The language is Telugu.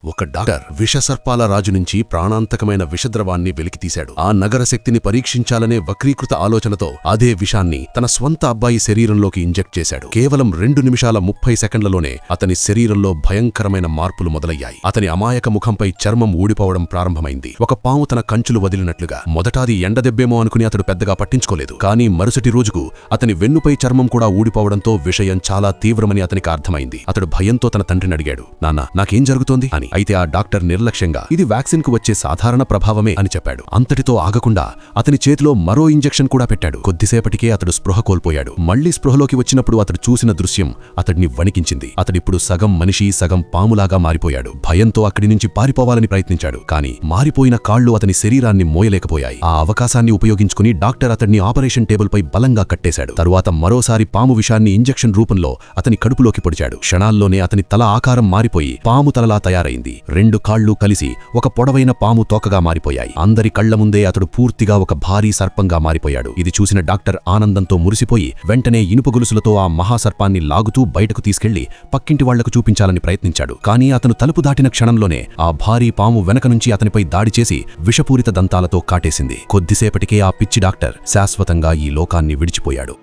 ఒక డాక్టర్ విషసర్పాల రాజు నుంచి ప్రాణాంతకమైన విషద్రవాన్ని వెలికితీశాడు. ఆ నగర శక్తిని పరీక్షించాలనే వక్రీకృత ఆలోచనతో అదే విషాన్ని తన స్వంత అబ్బాయి శరీరంలోకి ఇంజెక్ట్ చేశాడు. కేవలం 2 నిమిషాల 30 సెకండ్లలోనే అతని శరీరంలో భయంకరమైన మార్పులు మొదలయ్యాయి. అతని అమాయక ముఖంపై చర్మం ఊడిపోవడం ప్రారంభమైంది. ఒక పాము తన కంచులు వదిలినట్లుగా. మొదటాది ఎండదెబ్బేమో అనుకుని అతడు పెద్దగా పట్టించుకోలేదు. కానీ మరుసటి రోజుకు అతని వెన్నుపై చర్మం కూడా ఊడిపోవడంతో విషయం చాలా తీవ్రమని అతనికి అర్థమైంది. అతడు భయంతో తన తండ్రిని అడిగాడు, నాన్న, నాకేం జరుగుతోంది అని. అయితే ఆ డాక్టర్ నిర్లక్ష్యంగా ఇది వ్యాక్సిన్ కు వచ్చే సాధారణ ప్రభావమే అని చెప్పాడు. అంతటితో ఆగకుండా అతని చేతిలో మరో ఇంజెక్షన్ కూడా పెట్టాడు. కొద్దిసేపటికే అతడు స్పృహ కోల్పోయాడు. మళ్లీ స్పృహలోకి వచ్చినప్పుడు అతడు చూసిన దృశ్యం అతడిని వణికించింది. అతడిప్పుడు సగం మనిషి సగం పాములాగా మారిపోయాడు. భయంతో అక్కడి నుంచి పారిపోవాలని ప్రయత్నించాడు. కానీ మారిపోయిన కాళ్లు అతని శరీరాన్ని మోయలేకపోయాయి. ఆ అవకాశాన్ని ఉపయోగించుకుని డాక్టర్ అతడిని ఆపరేషన్ టేబుల్ పై బలంగా కట్టేశాడు. తరువాత మరోసారి పాము విషాన్ని ఇంజెక్షన్ రూపంలో అతని కడుపులోకి పొడిచాడు. క్షణాల్లోనే అతని తల ఆకారం మారిపోయి పాము తలలా తయారైంది. 2 కాళ్లు కలిసి ఒక పొడవైన పాము తోకగా మారిపోయాయి. అందరి కళ్ల ముందే అతడు పూర్తిగా ఒక భారీ సర్పంగా మారిపోయాడు. ఇది చూసిన డాక్టర్ ఆనందంతో మురిసిపోయి వెంటనే ఇనుప గొలుసులతో ఆ మహాసర్పాన్ని లాగుతూ బయటకు తీసుకెళ్లి పక్కింటి వాళ్లకు చూపించాలని ప్రయత్నించాడు. కానీ అతను తలుపు దాటిన క్షణంలోనే ఆ భారీ పాము వెనక నుంచి అతనిపై దాడి చేసి విషపూరిత దంతాలతో కాటేసింది. కొద్దిసేపటికే ఆ పిచ్చి డాక్టర్ శాశ్వతంగా ఈ లోకాన్ని విడిచిపోయాడు.